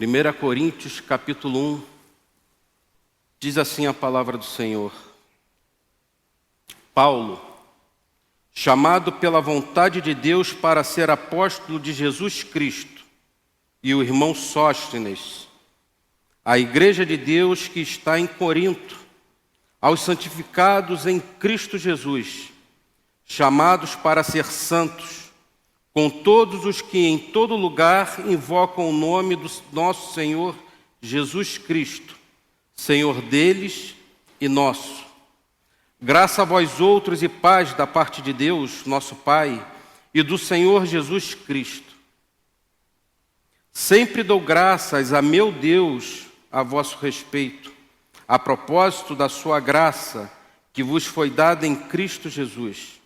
1 Coríntios, capítulo 1, diz assim a palavra do Senhor. Paulo, chamado pela vontade de Deus para ser apóstolo de Jesus Cristo, e o irmão Sóstenes, a igreja de Deus que está em Corinto, aos santificados em Cristo Jesus, chamados para ser santos, com todos os que em todo lugar invocam o nome do nosso Senhor Jesus Cristo, Senhor deles e nosso. Graça a vós outros e paz da parte de Deus, nosso Pai, e do Senhor Jesus Cristo. Sempre dou graças a meu Deus a vosso respeito, a propósito da sua graça que vos foi dada em Cristo Jesus,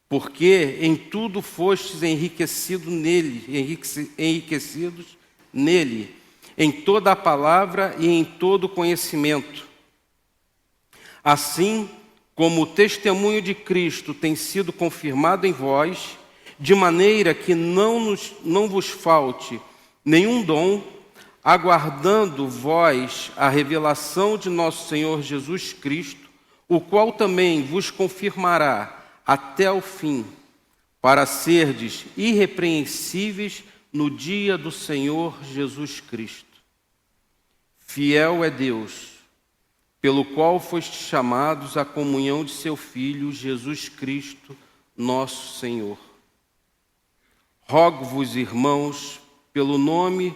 porque em tudo fostes enriquecidos nele, em toda a palavra e em todo conhecimento. Assim como o testemunho de Cristo tem sido confirmado em vós, de maneira que não vos falte nenhum dom, aguardando vós a revelação de nosso Senhor Jesus Cristo, o qual também vos confirmará até o fim, para serdes irrepreensíveis no dia do Senhor Jesus Cristo. Fiel é Deus, pelo qual fostes chamados à comunhão de seu Filho, Jesus Cristo, nosso Senhor. Rogo-vos, irmãos, pelo nome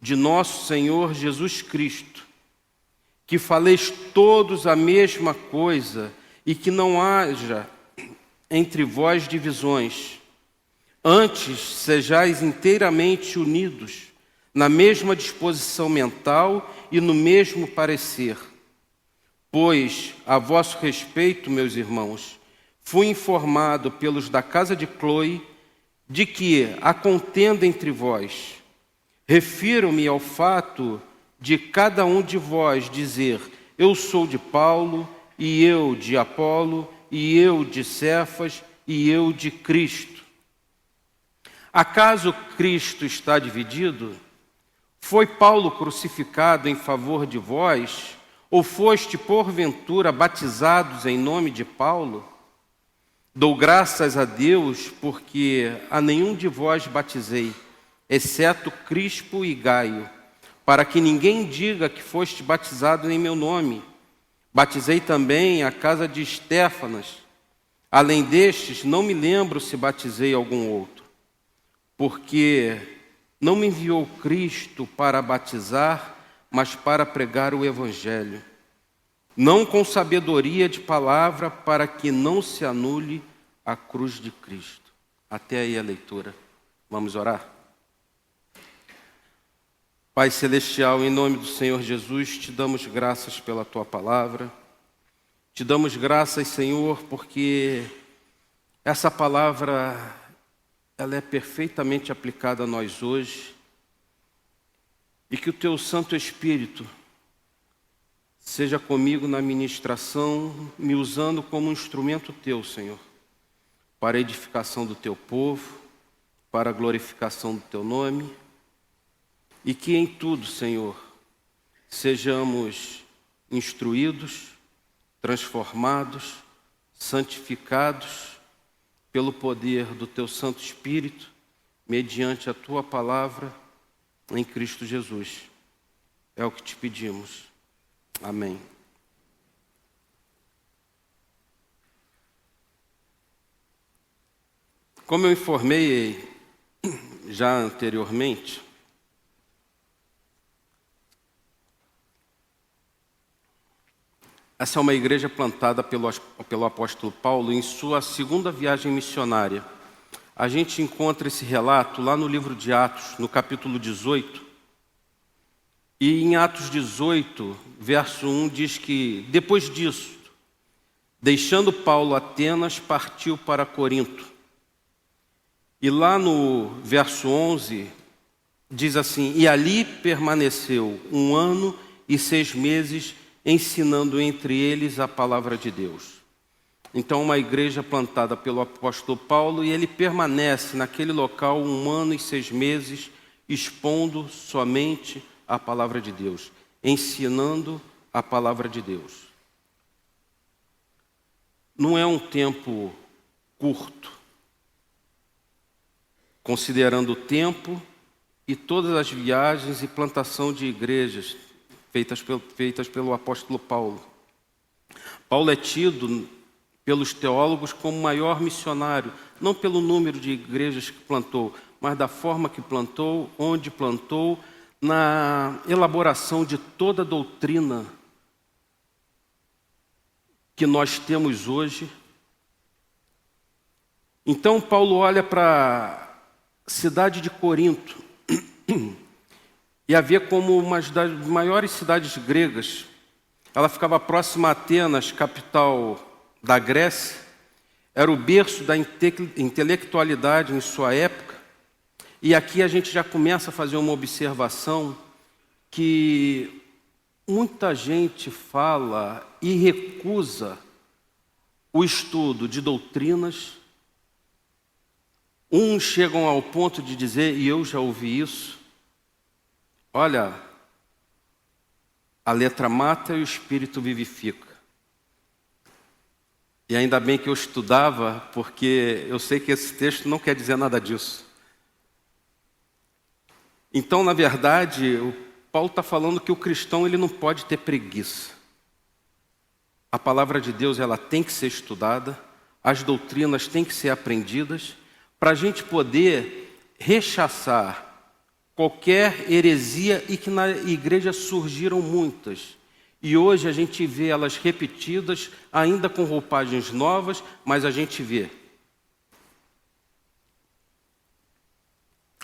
de nosso Senhor Jesus Cristo, que faleis todos a mesma coisa e que não haja entre vós divisões. Antes, sejais inteiramente unidos na mesma disposição mental e no mesmo parecer. Pois, a vosso respeito, meus irmãos, fui informado pelos da casa de Cloe de que há contenda entre vós. Refiro-me ao fato de cada um de vós dizer: eu sou de Paulo, e eu de Apolo, e eu de Cefas, e eu de Cristo. Acaso Cristo está dividido? Foi Paulo crucificado em favor de vós? Ou foste, porventura, batizados em nome de Paulo? Dou graças a Deus, porque a nenhum de vós batizei, exceto Crispo e Gaio, para que ninguém diga que foste batizado em meu nome. Batizei também a casa de Estéfanas. Além destes, não me lembro se batizei algum outro, porque não me enviou Cristo para batizar, mas para pregar o Evangelho, não com sabedoria de palavra, para que não se anule a cruz de Cristo. Até aí a leitura. Vamos orar? Pai Celestial, em nome do Senhor Jesus, te damos graças pela Tua palavra. Te damos graças, Senhor, porque essa palavra, ela é perfeitamente aplicada a nós hoje. E que o Teu Santo Espírito seja comigo na ministração, me usando como um instrumento Teu, Senhor, para a edificação do Teu povo, para a glorificação do Teu nome. E que em tudo, Senhor, sejamos instruídos, transformados, santificados pelo poder do Teu Santo Espírito, mediante a Tua palavra, em Cristo Jesus. É o que te pedimos. Amém. Como eu informei já anteriormente, essa é uma igreja plantada pelo apóstolo Paulo em sua segunda viagem missionária. A gente encontra esse relato lá no livro de Atos, no capítulo 18. E em Atos 18, verso 1, diz que, depois disso, deixando Paulo Atenas, partiu para Corinto. E lá no verso 11, diz assim: e ali permaneceu 1 ano e 6 meses, ensinando entre eles a palavra de Deus. Então, uma igreja plantada pelo apóstolo Paulo, e ele permanece naquele local 1 ano e 6 meses, expondo somente a palavra de Deus, ensinando a palavra de Deus. Não é um tempo curto, considerando o tempo e todas as viagens e plantação de igrejas feitas pelo apóstolo Paulo. Paulo é tido pelos teólogos como o maior missionário, não pelo número de igrejas que plantou, mas da forma que plantou, onde plantou, na elaboração de toda a doutrina que nós temos hoje. Então Paulo olha para a cidade de Corinto e a vê como uma das maiores cidades gregas. Ela ficava próxima a Atenas, capital da Grécia, era o berço da intelectualidade em sua época. E aqui a gente já começa a fazer uma observação que muita gente fala e recusa o estudo de doutrinas. Uns chegam ao ponto de dizer, e eu já ouvi isso, olha, a letra mata e o espírito vivifica. E ainda bem que eu estudava, porque eu sei que esse texto não quer dizer nada disso. Então, na verdade, o Paulo está falando que o cristão ele não pode ter preguiça. A palavra de Deus ela tem que ser estudada, as doutrinas têm que ser aprendidas, para a gente poder rechaçar qualquer heresia, e que na igreja surgiram muitas. E hoje a gente vê elas repetidas, ainda com roupagens novas, mas a gente vê.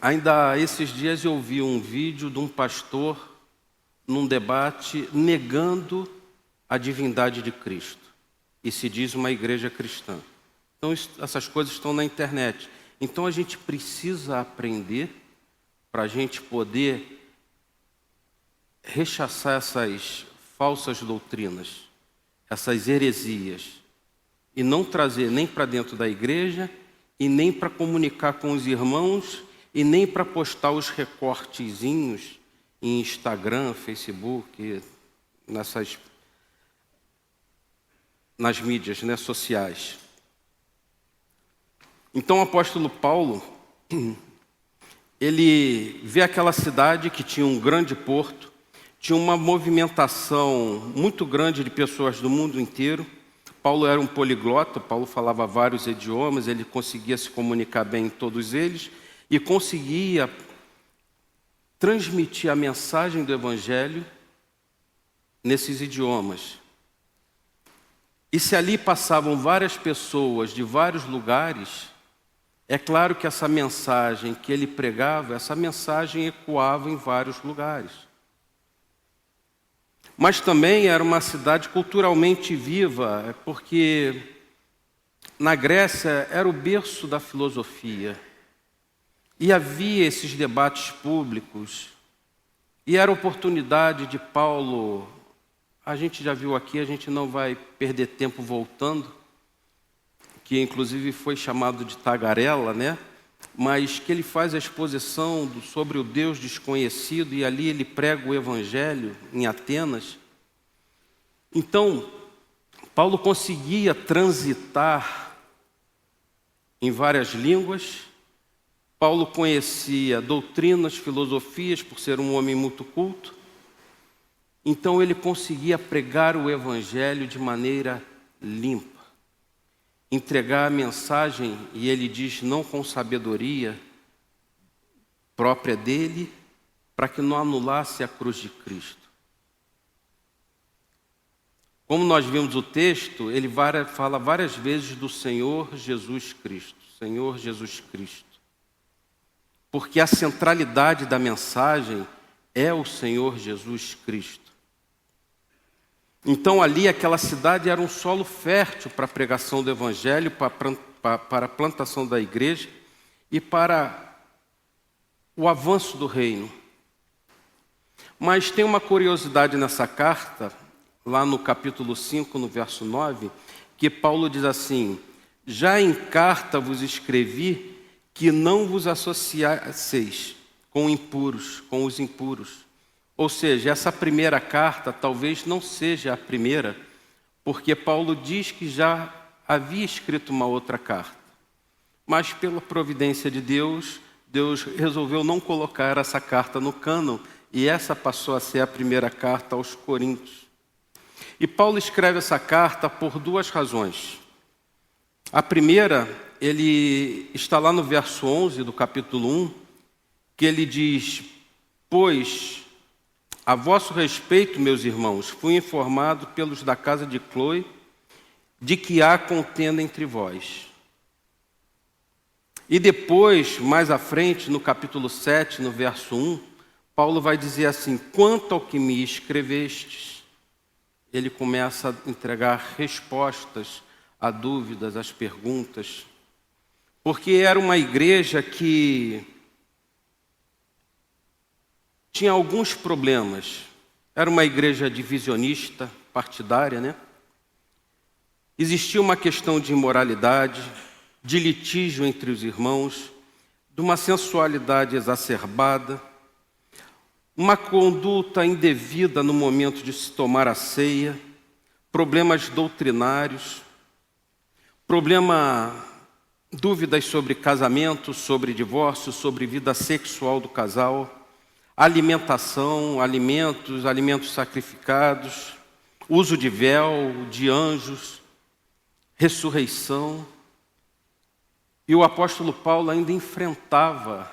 Ainda esses dias eu vi um vídeo de um pastor num debate negando a divindade de Cristo. E se diz uma igreja cristã. Então essas coisas estão na internet. Então a gente precisa aprender para a gente poder rechaçar essas falsas doutrinas, essas heresias, e não trazer nem para dentro da igreja, e nem para comunicar com os irmãos, e nem para postar os recortezinhos em Instagram, Facebook, nas mídias, né, sociais. Então o apóstolo Paulo, ele vê aquela cidade que tinha um grande porto, tinha uma movimentação muito grande de pessoas do mundo inteiro. Paulo era um poliglota, Paulo falava vários idiomas, ele conseguia se comunicar bem em todos eles e conseguia transmitir a mensagem do Evangelho nesses idiomas. E se ali passavam várias pessoas de vários lugares, é claro que essa mensagem que ele pregava, essa mensagem ecoava em vários lugares. Mas também era uma cidade culturalmente viva, porque na Grécia era o berço da filosofia. E havia esses debates públicos. E era a oportunidade de Paulo, a gente já viu aqui, a gente não vai perder tempo voltando, que inclusive foi chamado de tagarela, né? Mas que ele faz a exposição sobre o Deus desconhecido, e ali ele prega o Evangelho em Atenas. Então, Paulo conseguia transitar em várias línguas. Paulo conhecia doutrinas, filosofias, por ser um homem muito culto. Então ele conseguia pregar o Evangelho de maneira limpa, entregar a mensagem, e ele diz, não com sabedoria própria dele, para que não anulasse a cruz de Cristo. Como nós vimos o texto, ele fala várias vezes do Senhor Jesus Cristo, Senhor Jesus Cristo. Porque a centralidade da mensagem é o Senhor Jesus Cristo. Então ali aquela cidade era um solo fértil para a pregação do Evangelho, para a plantação da igreja e para o avanço do reino. Mas tem uma curiosidade nessa carta, lá no capítulo 5, no verso 9, que Paulo diz assim: já em carta vos escrevi que não vos associasseis com os impuros. Ou seja, essa primeira carta talvez não seja a primeira, porque Paulo diz que já havia escrito uma outra carta. Mas pela providência de Deus, Deus resolveu não colocar essa carta no cânon, e essa passou a ser a primeira carta aos Coríntios. E Paulo escreve essa carta por duas razões. A primeira, ele está lá no verso 11 do capítulo 1, que ele diz: pois, a vosso respeito, meus irmãos, fui informado pelos da casa de Cloe de que há contenda entre vós. E depois, mais à frente, no capítulo 7, no verso 1, Paulo vai dizer assim: quanto ao que me escrevestes, ele começa a entregar respostas a dúvidas, às perguntas, porque era uma igreja que tinha alguns problemas. Era uma igreja divisionista, partidária, né? Existia uma questão de imoralidade, de litígio entre os irmãos, de uma sensualidade exacerbada, uma conduta indevida no momento de se tomar a ceia, problemas doutrinários, dúvidas sobre casamento, sobre divórcio, sobre vida sexual do casal, alimentação, alimentos sacrificados, uso de véu, de anjos, ressurreição. E o apóstolo Paulo ainda enfrentava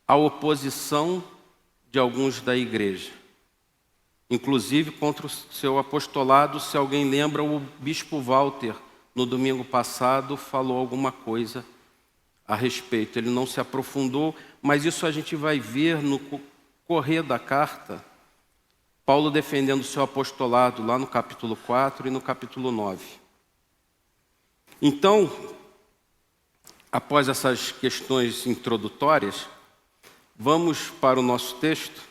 a oposição de alguns da igreja. Inclusive contra o seu apostolado, se alguém lembra, o bispo Walter, no domingo passado, falou alguma coisa a respeito. Ele não se aprofundou, mas isso a gente vai ver no correr da carta, Paulo defendendo o seu apostolado lá no capítulo 4 e no capítulo 9. Então, após essas questões introdutórias, vamos para o nosso texto.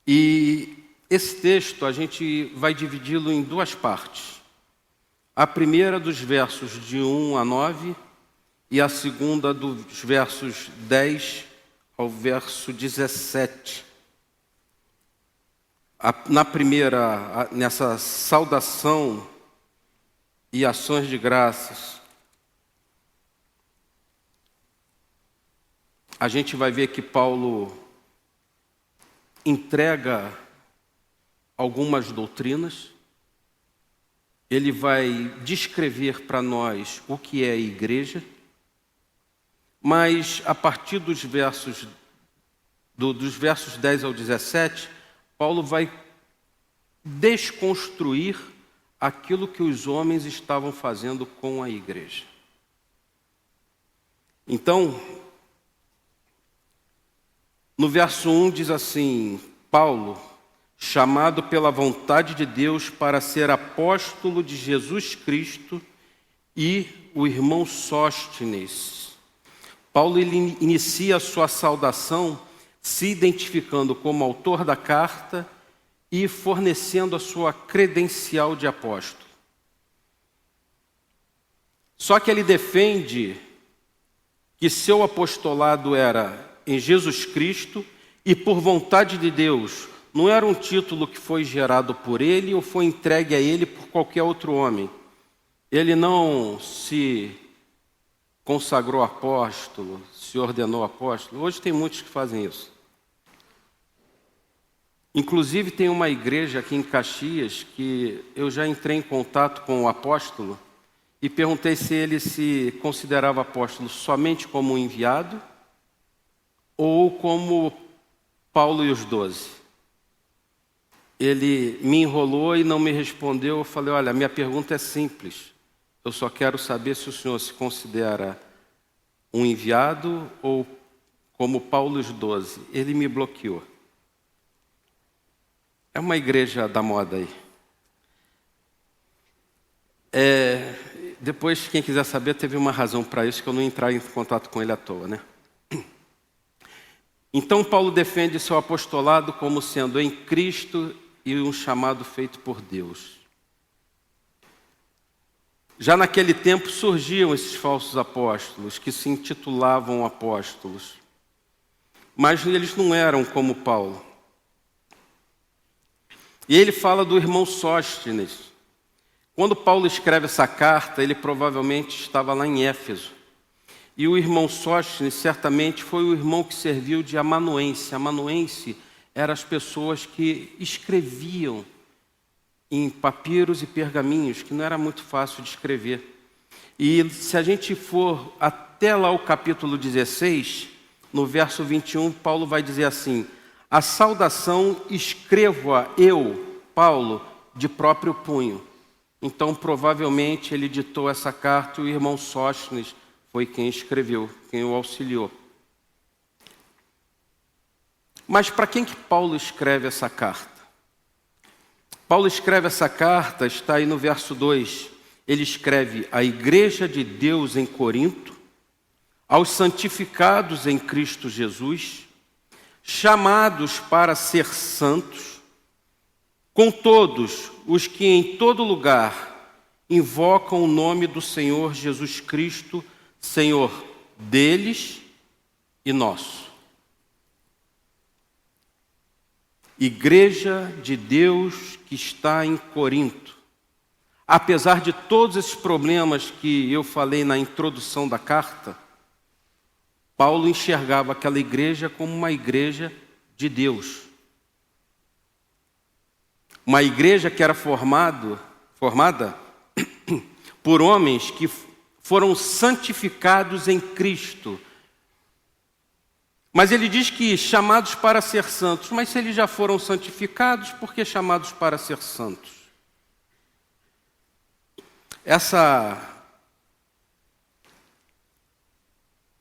E esse texto a gente vai dividi-lo em duas partes. A primeira dos versos de 1 a 9 e a segunda dos versos 10 ao verso 17. Na primeira, nessa saudação e ações de graças, a gente vai ver que Paulo entrega algumas doutrinas. Ele vai descrever para nós o que é a igreja, mas a partir dos versos 10 ao 17, Paulo vai desconstruir aquilo que os homens estavam fazendo com a igreja. Então, no verso 1 diz assim: Paulo, chamado pela vontade de Deus para ser apóstolo de Jesus Cristo, e o irmão Sóstenes. Paulo ele inicia a sua saudação se identificando como autor da carta e fornecendo a sua credencial de apóstolo. Só que ele defende que seu apostolado era em Jesus Cristo e por vontade de Deus. Não era um título que foi gerado por ele ou foi entregue a ele por qualquer outro homem. Ele não se consagrou apóstolo, se ordenou apóstolo. Hoje tem muitos que fazem isso. Inclusive tem uma igreja aqui em Caxias que eu já entrei em contato com o apóstolo e perguntei se ele se considerava apóstolo somente como um enviado ou como Paulo e os 12. Ele me enrolou e não me respondeu. Eu falei: olha, minha pergunta é simples. Eu só quero saber se o senhor se considera um enviado ou como Paulo e os 12. Ele me bloqueou. É uma igreja da moda aí. Depois, quem quiser saber, teve uma razão para isso, que eu não entrar em contato com ele à toa, né? Então, Paulo defende seu apostolado como sendo em Cristo e um chamado feito por Deus. Já naquele tempo surgiam esses falsos apóstolos, que se intitulavam apóstolos. mas eles não eram como Paulo. E ele fala do irmão Sóstenes. Quando Paulo escreve essa carta, ele provavelmente estava lá em Éfeso. E o irmão Sóstenes certamente foi o irmão que serviu de amanuense. Amanuense eram as pessoas que escreviam em papiros e pergaminhos, que não era muito fácil de escrever. E se a gente for até lá o capítulo 16, no verso 21, Paulo vai dizer assim: a saudação escrevo-a eu, Paulo, de próprio punho. Então, provavelmente, ele ditou essa carta e o irmão Sóstenes foi quem escreveu, quem o auxiliou. Mas para quem que Paulo escreve essa carta? Paulo escreve essa carta, está aí no verso 2. Ele escreve à igreja de Deus em Corinto, aos santificados em Cristo Jesus, chamados para ser santos, com todos os que em todo lugar invocam o nome do Senhor Jesus Cristo, Senhor deles e nosso. Igreja de Deus que está em Corinto. Apesar de todos esses problemas que eu falei na introdução da carta, Paulo enxergava aquela igreja como uma igreja de Deus. Uma igreja que era formada por homens que foram santificados em Cristo. Mas ele diz que chamados para ser santos. Mas se eles já foram santificados, por que chamados para ser santos? Essa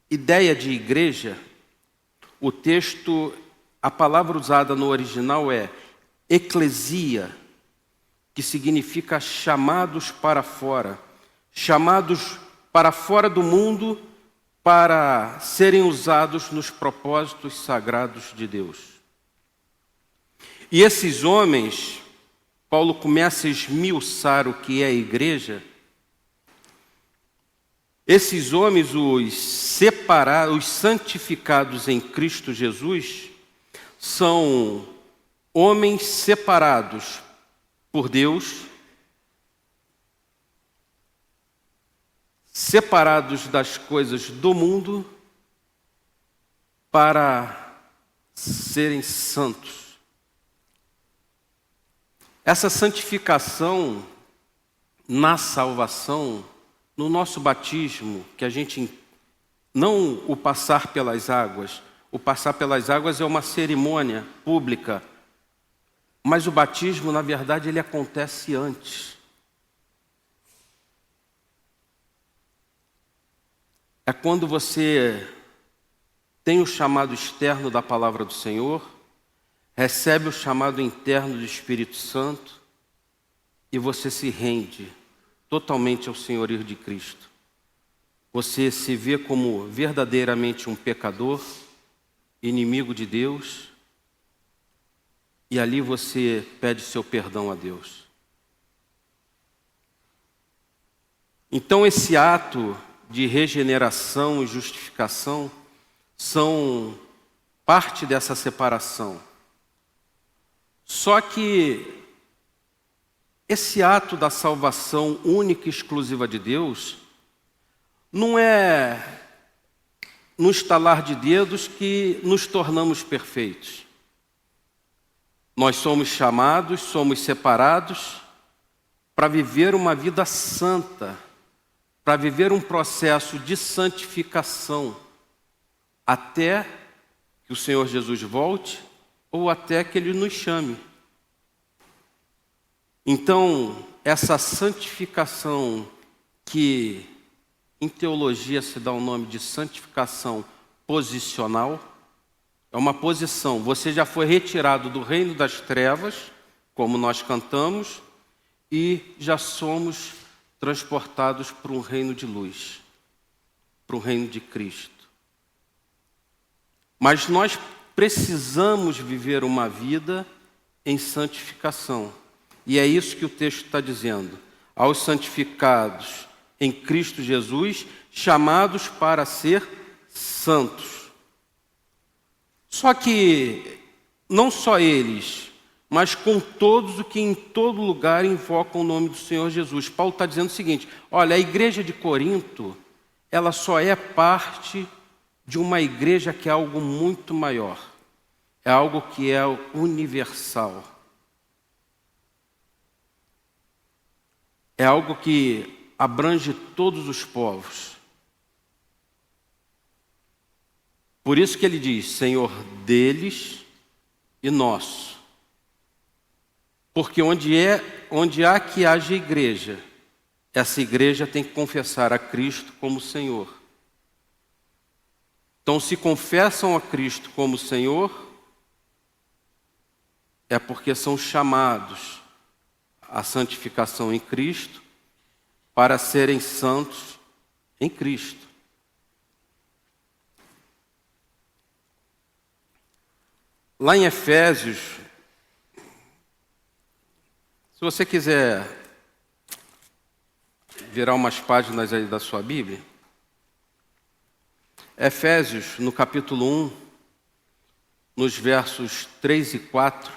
ideia de igreja, o texto, a palavra usada no original é eclesia, que significa chamados para fora, chamados para fora do mundo para serem usados nos propósitos sagrados de Deus. E esses homens, Paulo começa a esmiuçar o que é a igreja. Esses homens, os separados, os santificados em Cristo Jesus, são homens separados por Deus, separados das coisas do mundo para serem santos. Essa santificação na salvação, no nosso batismo, que a gente não o passar pelas águas, o passar pelas águas é uma cerimônia pública, mas o batismo, na verdade, ele acontece antes. É quando você tem o chamado externo da palavra do Senhor, recebe o chamado interno do Espírito Santo e você se rende totalmente ao senhorio de Cristo. Você se vê como verdadeiramente um pecador, inimigo de Deus, e ali você pede seu perdão a Deus. Então esse ato de regeneração e justificação são parte dessa separação. Só que esse ato da salvação única e exclusiva de Deus não é no estalar de dedos que nos tornamos perfeitos. Nós somos chamados, somos separados para viver uma vida santa, para viver um processo de santificação, até que o Senhor Jesus volte ou até que Ele nos chame. Então, essa santificação, que em teologia se dá o nome de santificação posicional, é uma posição. Você já foi retirado do reino das trevas, como nós cantamos, e já somos transportados para um reino de luz, para o reino de Cristo. Mas nós precisamos viver uma vida em santificação. E é isso que o texto está dizendo. Aos santificados em Cristo Jesus, chamados para ser santos. Só que não só eles, mas com todos os que em todo lugar invocam o nome do Senhor Jesus. Paulo está dizendo o seguinte: olha, a igreja de Corinto, ela só é parte de uma igreja que é algo muito maior. É algo que é universal. É algo que abrange todos os povos. Por isso que ele diz, Senhor deles e nosso. Porque onde há que haja igreja, essa igreja tem que confessar a Cristo como Senhor. Então, se confessam a Cristo como Senhor, é porque são chamados à santificação em Cristo para serem santos em Cristo. Lá em Efésios, se você quiser virar umas páginas aí da sua Bíblia, Efésios, no capítulo 1, nos versos 3 e 4,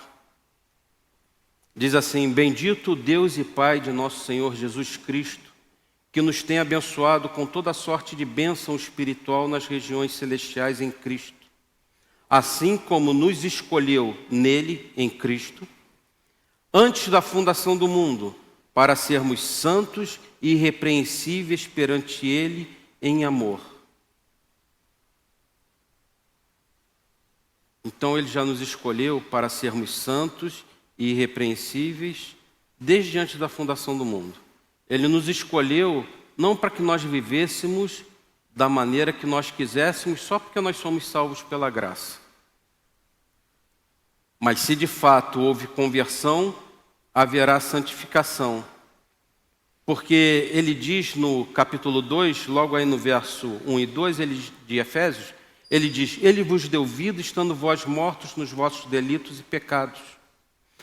diz assim: Bendito Deus e Pai de nosso Senhor Jesus Cristo, que nos tem abençoado com toda sorte de bênção espiritual nas regiões celestiais em Cristo, assim como nos escolheu nele, em Cristo, antes da fundação do mundo, para sermos santos e irrepreensíveis perante ele em amor. Então ele já nos escolheu para sermos santos e irrepreensíveis desde antes da fundação do mundo. Ele nos escolheu não para que nós vivêssemos da maneira que nós quiséssemos, só porque nós somos salvos pela graça. Mas se de fato houve conversão, haverá santificação. Porque ele diz no capítulo 2, logo aí no verso 1 e 2 de Efésios, ele diz: Ele vos deu vida, estando vós mortos nos vossos delitos e pecados,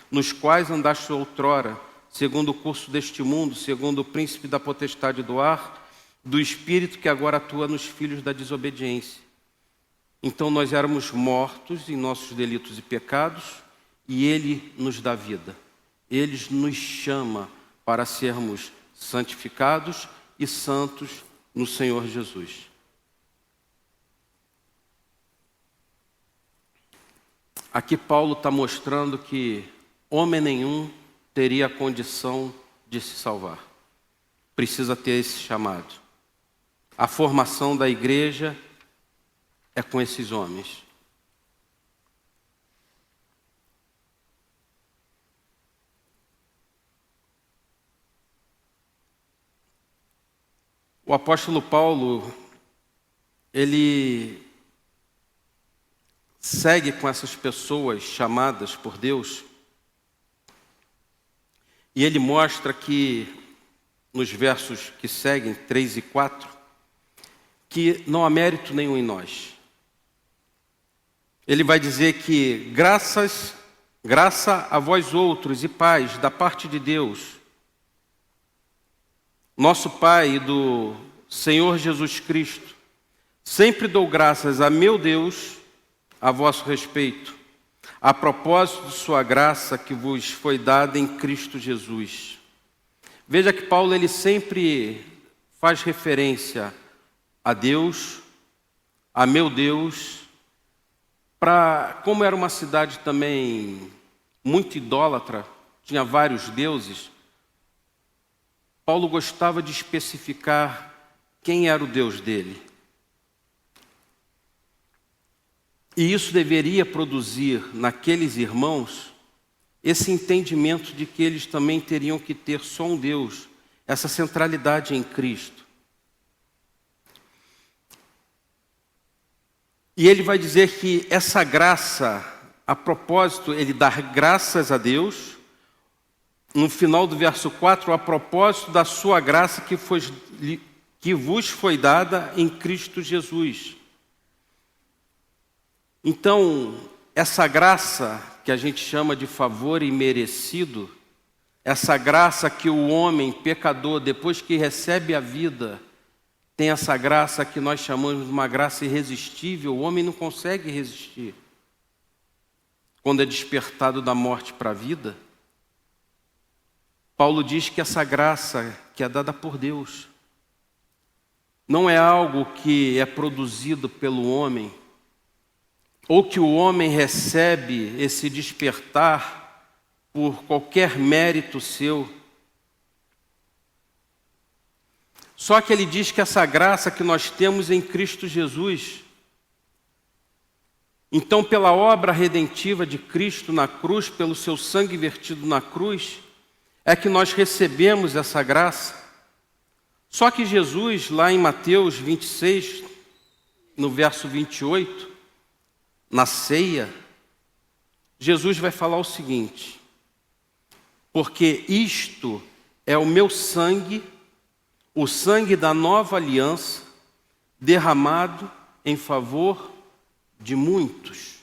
nos quais andaste outrora, segundo o curso deste mundo, segundo o príncipe da potestade do ar, do espírito que agora atua nos filhos da desobediência. Então nós éramos mortos em nossos delitos e pecados, e Ele nos dá vida. Ele nos chama para sermos santificados e santos no Senhor Jesus. Aqui Paulo está mostrando que homem nenhum teria a condição de se salvar. Precisa ter esse chamado. A formação da igreja é com esses homens. O apóstolo Paulo, ele segue com essas pessoas chamadas por Deus, e ele mostra que, nos versos que seguem, 3 e 4, que não há mérito nenhum em nós. Ele vai dizer que graça a vós outros e pais da parte de Deus, nosso Pai e do Senhor Jesus Cristo, sempre dou graças a meu Deus a vosso respeito, a propósito de sua graça que vos foi dada em Cristo Jesus. Veja que Paulo ele sempre faz referência a Deus, a meu Deus, como era uma cidade também muito idólatra, tinha vários deuses, Paulo gostava de especificar quem era o Deus dele. E isso deveria produzir naqueles irmãos esse entendimento de que eles também teriam que ter só um Deus, essa centralidade em Cristo. E ele vai dizer que essa graça, a propósito, ele dá graças a Deus, no final do verso 4, a propósito da sua graça que vos foi dada em Cristo Jesus. Então, essa graça que a gente chama de favor imerecido, essa graça que o homem pecador, depois que recebe a vida, tem essa graça que nós chamamos de uma graça irresistível, o homem não consegue resistir. quando é despertado da morte para a vida, Paulo diz que essa graça que é dada por Deus não é algo que é produzido pelo homem, ou que o homem recebe esse despertar por qualquer mérito seu. Só que ele diz que essa graça que nós temos em Cristo Jesus, então pela obra redentiva de Cristo na cruz, pelo seu sangue vertido na cruz, é que nós recebemos essa graça. Só que Jesus, lá em Mateus 26, no verso 28, na ceia, Jesus vai falar o seguinte: porque isto é o meu sangue, o sangue da nova aliança, derramado em favor de muitos,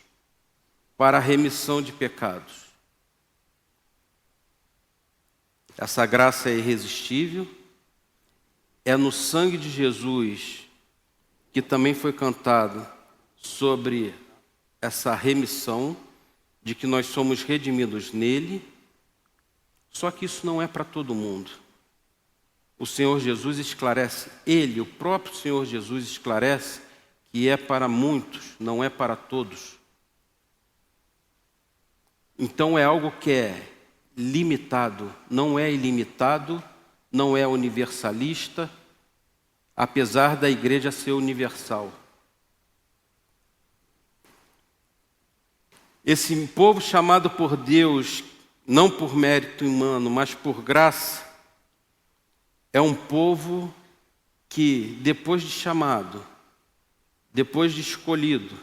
para a remissão de pecados. Essa graça é irresistível, é no sangue de Jesus que também foi cantado sobre essa remissão, de que nós somos redimidos nele. Só que isso não é para todo mundo. O Senhor Jesus esclarece, ele, o próprio Senhor Jesus esclarece que é para muitos, não é para todos. Então é algo que é limitado, não é ilimitado, não é universalista, apesar da igreja ser universal. Esse povo chamado por Deus, não por mérito humano, mas por graça, é um povo que, depois de chamado, depois de escolhido,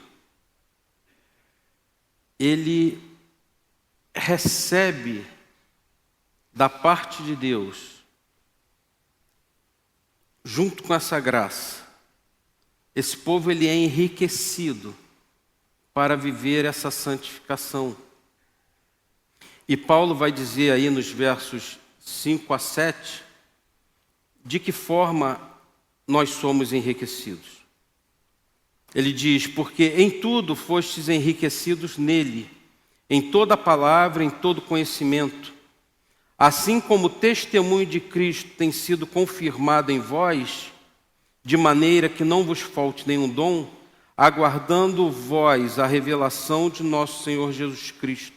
ele recebe da parte de Deus, junto com essa graça, esse povo ele é enriquecido para viver essa santificação. E Paulo vai dizer aí nos versos 5 a 7, de que forma nós somos enriquecidos. Ele diz, porque em tudo fostes enriquecidos nele, em toda palavra, em todo conhecimento, assim como o testemunho de Cristo tem sido confirmado em vós, de maneira que não vos falte nenhum dom, aguardando vós a revelação de nosso Senhor Jesus Cristo.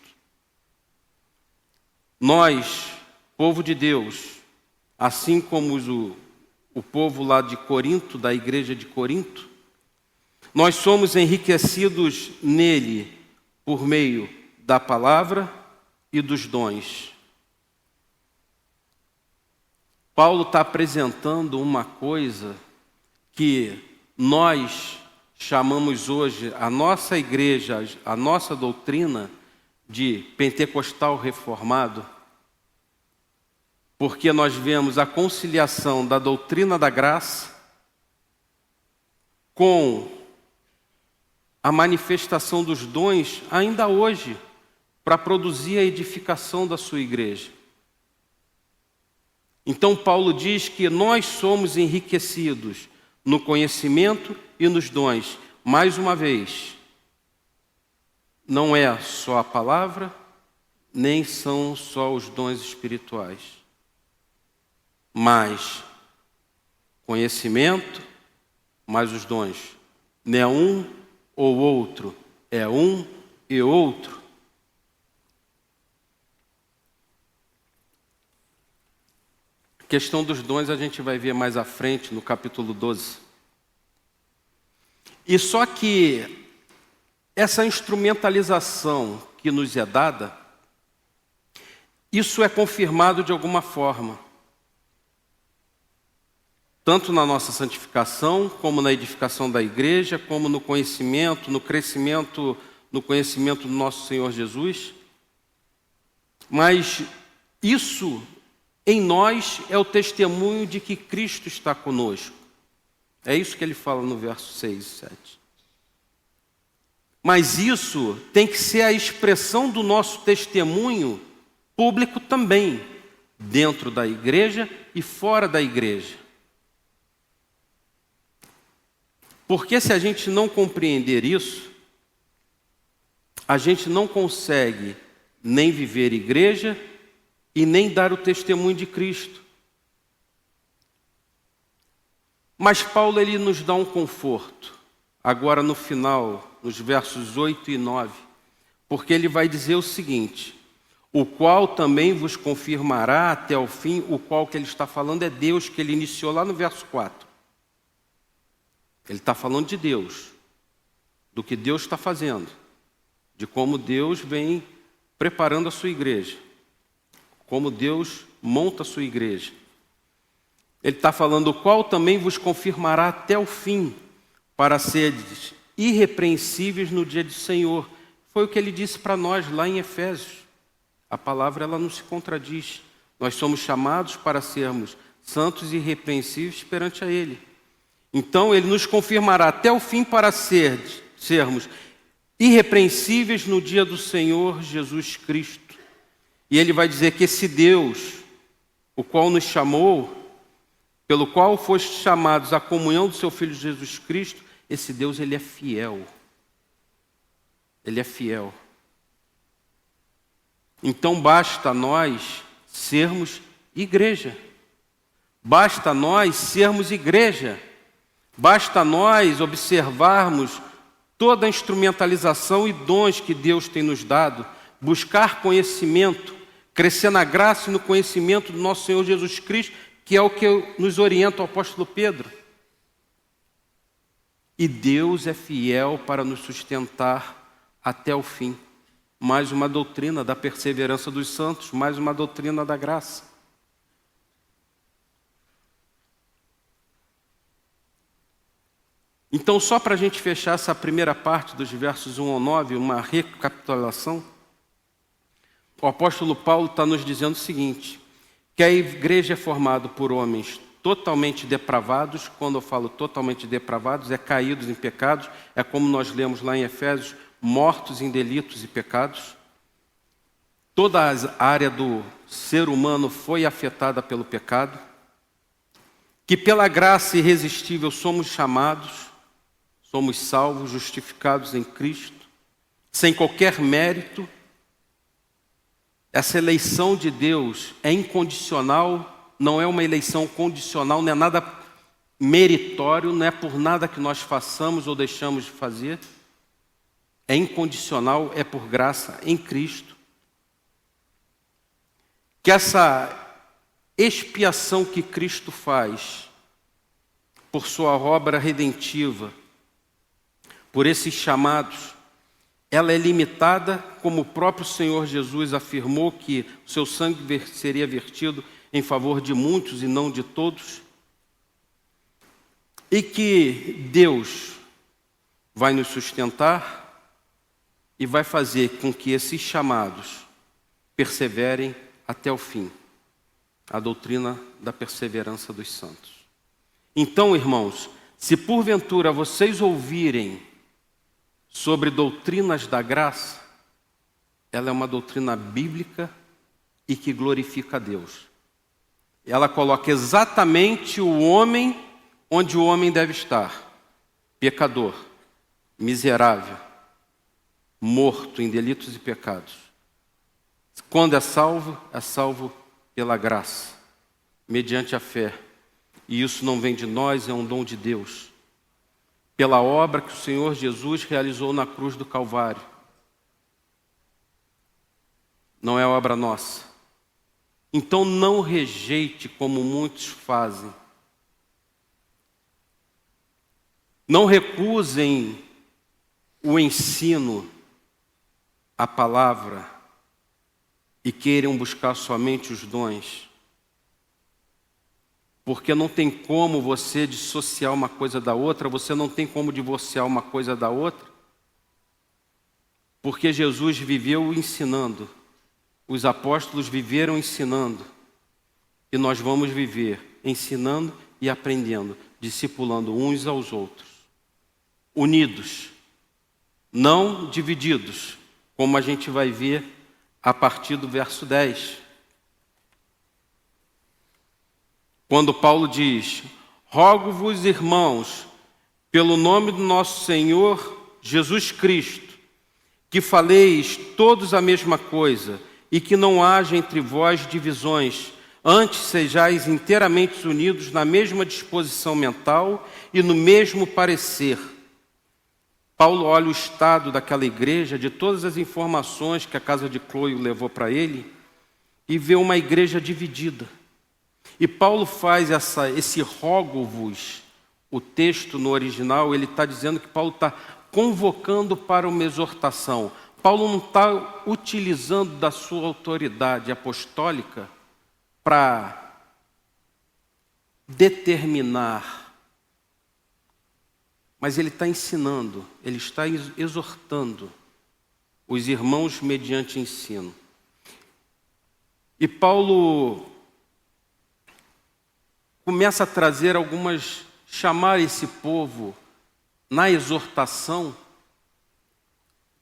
Nós, povo de Deus, assim como o povo lá de Corinto, da igreja de Corinto, nós somos enriquecidos nele por meio da palavra e dos dons. Paulo está apresentando uma coisa que nós chamamos hoje, a nossa igreja, a nossa doutrina de pentecostal reformado, porque nós vemos a conciliação da doutrina da graça com a manifestação dos dons ainda hoje, para produzir a edificação da sua igreja. Então Paulo diz que nós somos enriquecidos no conhecimento e nos dons. Mais uma vez, não é só a palavra, nem são só os dons espirituais, mas conhecimento, mais os dons. Não é um ou outro, é um e outro. A questão dos dons a gente vai ver mais à frente, no capítulo 12. E só que essa instrumentalização que nos é dada, isso é confirmado de alguma forma. Tanto na nossa santificação, como na edificação da igreja, como no conhecimento, no crescimento, no conhecimento do nosso Senhor Jesus. Mas isso em nós é o testemunho de que Cristo está conosco. É isso que ele fala no verso 6 e 7. Mas isso tem que ser a expressão do nosso testemunho público também, dentro da igreja e fora da igreja. Porque se a gente não compreender isso, a gente não consegue nem viver igreja e nem dar o testemunho de Cristo. Mas Paulo, ele nos dá um conforto, agora no final, nos versos 8 e 9, porque ele vai dizer o seguinte: o qual também vos confirmará até o fim. O qual que ele está falando é Deus, que ele iniciou lá no verso 4. Ele está falando de Deus, do que Deus está fazendo, de como Deus vem preparando a sua igreja, como Deus monta a sua igreja. Ele está falando: o qual também vos confirmará até o fim, para seres irrepreensíveis no dia do Senhor. Foi o que ele disse para nós lá em Efésios. A palavra, ela não se contradiz. Nós somos chamados para sermos santos e irrepreensíveis perante a Ele. Então, Ele nos confirmará até o fim para sermos irrepreensíveis no dia do Senhor Jesus Cristo. E Ele vai dizer que esse Deus, o qual nos chamou, pelo qual foste chamados à comunhão do seu Filho Jesus Cristo, esse Deus, Ele é fiel. Ele é fiel. Então basta nós sermos igreja. Basta nós sermos igreja. Basta nós observarmos toda a instrumentalização e dons que Deus tem nos dado, buscar conhecimento, crescer na graça e no conhecimento do nosso Senhor Jesus Cristo, que é o que nos orienta o apóstolo Pedro. E Deus é fiel para nos sustentar até o fim. Mais uma doutrina da perseverança dos santos, mais uma doutrina da graça. Então, só para a gente fechar essa primeira parte dos versos 1 ao 9, uma recapitulação, o apóstolo Paulo está nos dizendo o seguinte: que a igreja é formada por homens totalmente depravados. Quando eu falo totalmente depravados, é caídos em pecados, é como nós lemos lá em Efésios, mortos em delitos e pecados. Toda a área do ser humano foi afetada pelo pecado, que pela graça irresistível somos chamados, somos salvos, justificados em Cristo, sem qualquer mérito. Essa eleição de Deus é incondicional, não é uma eleição condicional, não é nada meritório, não é por nada que nós façamos ou deixamos de fazer. É incondicional, é por graça em Cristo. Que essa expiação que Cristo faz por sua obra redentiva, por esses chamados, ela é limitada, como o próprio Senhor Jesus afirmou que o seu sangue seria vertido em favor de muitos e não de todos. E que Deus vai nos sustentar e vai fazer com que esses chamados perseverem até o fim. A doutrina da perseverança dos santos. Então, irmãos, se porventura vocês ouvirem sobre doutrinas da graça, ela é uma doutrina bíblica e que glorifica a Deus. Ela coloca exatamente o homem onde o homem deve estar: pecador, miserável, morto em delitos e pecados. Quando é salvo pela graça, mediante a fé. E isso não vem de nós, é um dom de Deus. Pela obra que o Senhor Jesus realizou na cruz do Calvário. Não é obra nossa. Então não rejeite como muitos fazem. Não recusem o ensino, a palavra, e queiram buscar somente os dons. Porque não tem como você dissociar uma coisa da outra, você não tem como divorciar uma coisa da outra. Porque Jesus viveu ensinando, os apóstolos viveram ensinando, e nós vamos viver ensinando e aprendendo, discipulando uns aos outros, unidos, não divididos, como a gente vai ver a partir do verso 10. Quando Paulo diz: rogo-vos, irmãos, pelo nome do nosso Senhor Jesus Cristo, que faleis todos a mesma coisa, e que não haja entre vós divisões, antes sejais inteiramente unidos na mesma disposição mental e no mesmo parecer. Paulo olha o estado daquela igreja, de todas as informações que a casa de Cloio levou para ele, e vê uma igreja dividida. E Paulo faz esse rogo-vos. O texto no original, ele está dizendo que Paulo está convocando para uma exortação. Paulo não está utilizando da sua autoridade apostólica para determinar, mas ele está ensinando, ele está exortando os irmãos mediante ensino. E Paulo começa a trazer chamar esse povo na exortação,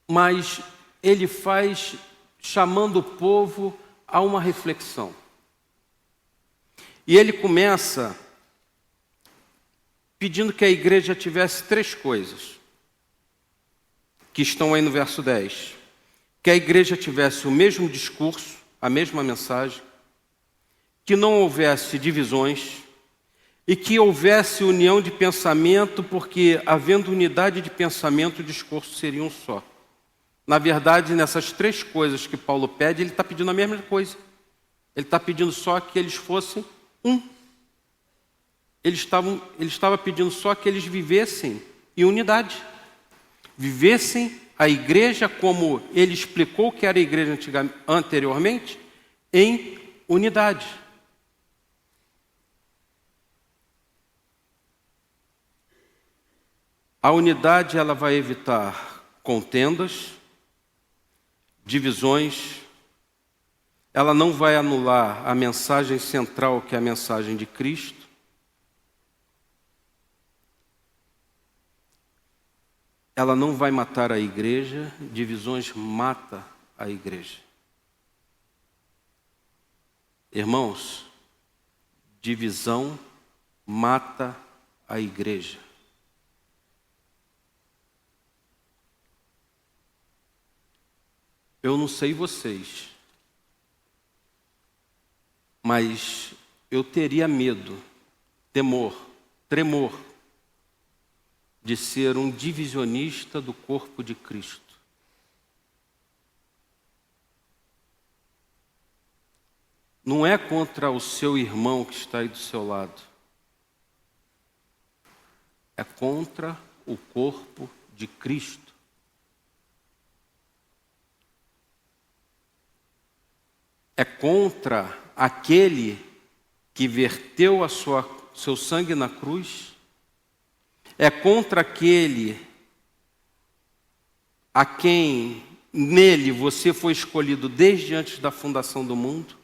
mas ele faz chamando o povo a uma reflexão. E ele começa pedindo que a igreja tivesse 3 coisas, que estão aí no verso 10. Que a igreja tivesse o mesmo discurso, a mesma mensagem, que não houvesse divisões e que houvesse união de pensamento, porque havendo unidade de pensamento, o discurso seria um só. Na verdade, nessas 3 coisas que Paulo pede, ele está pedindo a mesma coisa. Ele está pedindo só que eles fossem um. Ele estava pedindo só que eles vivessem em unidade. Vivessem a igreja como ele explicou que era a igreja anteriormente, em unidade. A unidade, ela vai evitar contendas, divisões. Ela não vai anular a mensagem central, que é a mensagem de Cristo. Ela não vai matar a igreja. Divisões mata a igreja. Irmãos, divisão mata a igreja. Eu não sei vocês, mas eu teria medo, temor, tremor de ser um divisionista do corpo de Cristo. Não é contra o seu irmão que está aí do seu lado. É contra o corpo de Cristo. É contra aquele que verteu seu sangue na cruz. É contra aquele a quem nele você foi escolhido desde antes da fundação do mundo.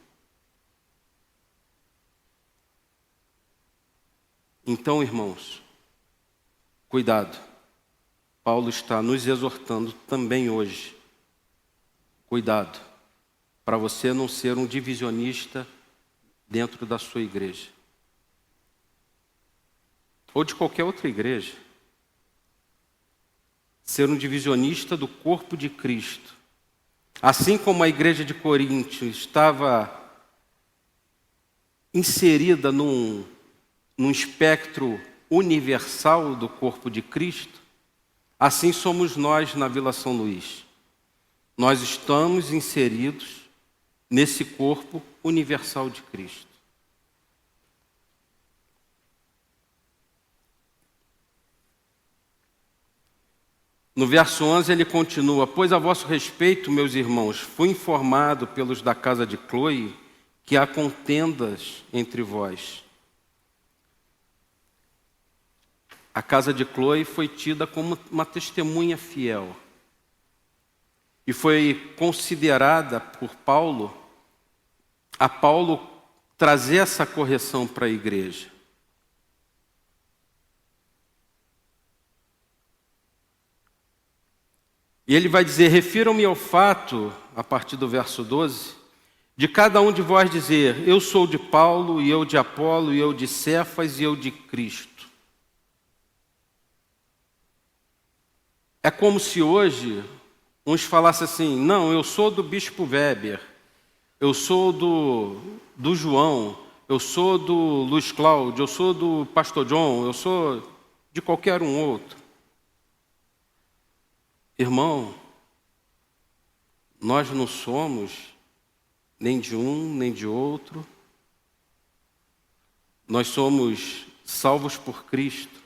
Então, irmãos, cuidado. Paulo está nos exortando também hoje. Cuidado, para você não ser um divisionista dentro da sua igreja. Ou de qualquer outra igreja. Ser um divisionista do corpo de Cristo. Assim como a igreja de Corinto estava inserida num espectro universal do corpo de Cristo, assim somos nós na Vila São Luís. Nós estamos inseridos nesse corpo universal de Cristo. No verso 11 ele continua: pois a vosso respeito, meus irmãos, fui informado pelos da casa de Cloe que há contendas entre vós. A casa de Cloe foi tida como uma testemunha fiel. E foi considerada por Paulo, a Paulo trazer essa correção para a igreja. E ele vai dizer: refiram-me ao fato, a partir do verso 12, de cada um de vós dizer: eu sou de Paulo, e eu de Apolo, e eu de Cefas, e eu de Cristo. É como se hoje uns falassem assim, não, eu sou do Bispo Weber, eu sou do João, eu sou do Luiz Cláudio, eu sou do Pastor John, eu sou de qualquer um outro. Irmão, nós não somos nem de um, nem de outro. Nós somos salvos por Cristo.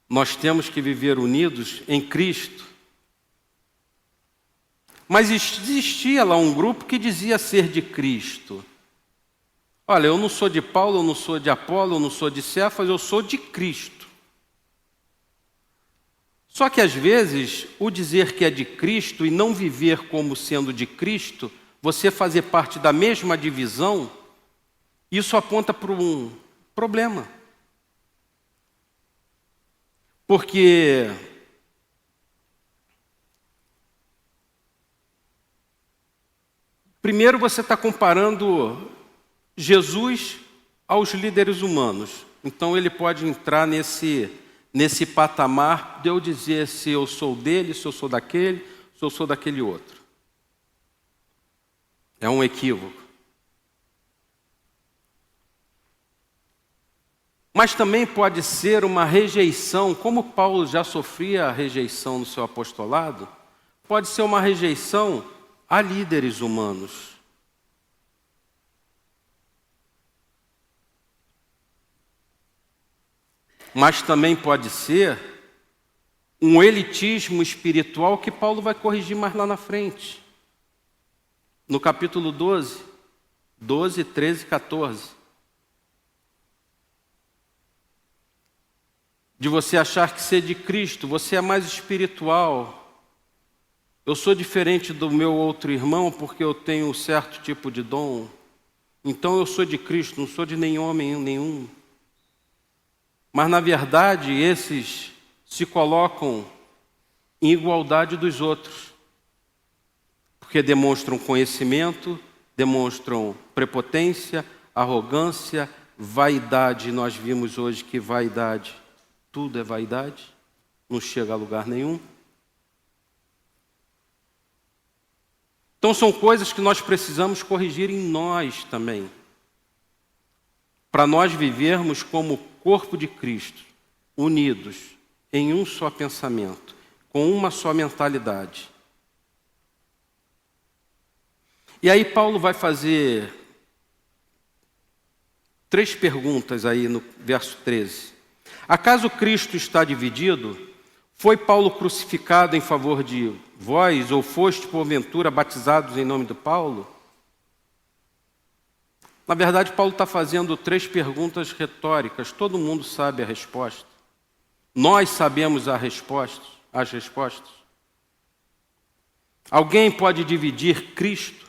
Nós temos que viver unidos em Cristo. Mas existia lá um grupo que dizia ser de Cristo. Olha, eu não sou de Paulo, eu não sou de Apolo, eu não sou de Cefas, eu sou de Cristo. Só que às vezes, o dizer que é de Cristo e não viver como sendo de Cristo, você fazer parte da mesma divisão, isso aponta para um problema. Porque primeiro você está comparando Jesus aos líderes humanos. Então ele pode entrar nesse patamar de eu dizer se eu sou dele, se eu sou daquele, se eu sou daquele outro. É um equívoco. Mas também pode ser uma rejeição, como Paulo já sofria a rejeição no seu apostolado, pode ser uma rejeição a líderes humanos. Mas também pode ser um elitismo espiritual que Paulo vai corrigir mais lá na frente. No capítulo 12, 13 e 14. De você achar que ser de Cristo, você é mais espiritual. Eu sou diferente do meu outro irmão porque eu tenho um certo tipo de dom. Então eu sou de Cristo, não sou de nenhum homem nenhum. Mas na verdade esses se colocam em igualdade dos outros. Porque demonstram conhecimento, demonstram prepotência, arrogância, vaidade. Nós vimos hoje que vaidade, tudo é vaidade, não chega a lugar nenhum. Então são coisas que nós precisamos corrigir em nós também, para nós vivermos como corpo de Cristo, unidos em um só pensamento, com uma só mentalidade. E aí Paulo vai fazer 3 perguntas aí no verso 13. Acaso Cristo está dividido? Foi Paulo crucificado em favor de vós, ou foste porventura batizados em nome de Paulo? Na verdade, Paulo está fazendo 3 perguntas retóricas, todo mundo sabe a resposta. Nós sabemos as respostas. Alguém pode dividir Cristo?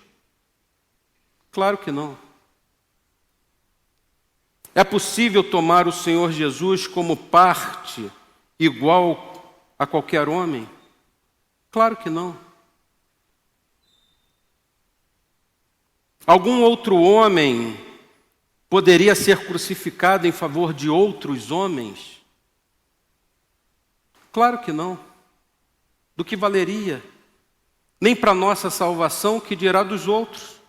Claro que não. É possível tomar o Senhor Jesus como parte igual a qualquer homem? Claro que não. Algum outro homem poderia ser crucificado em favor de outros homens? Claro que não. Do que valeria? Nem para nossa salvação, que dirá dos outros.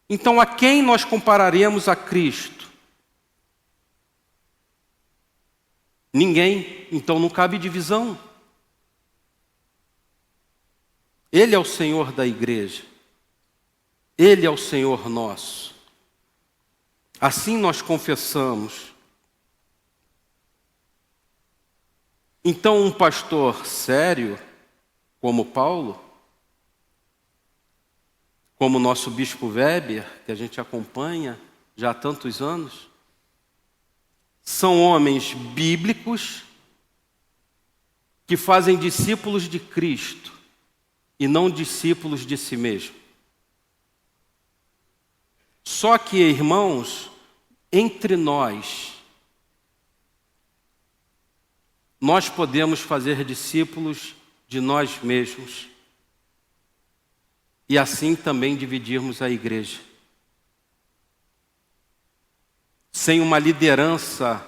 Então, a quem nós compararemos a Cristo? Ninguém. Então, não cabe divisão. Ele é o Senhor da igreja. Ele é o Senhor nosso. Assim nós confessamos. Então, um pastor sério, como Paulo, como o nosso bispo Weber, que a gente acompanha já há tantos anos, são homens bíblicos que fazem discípulos de Cristo e não discípulos de si mesmo. Só que, irmãos, entre nós podemos fazer discípulos de nós mesmos e assim também dividirmos a igreja. Sem uma liderança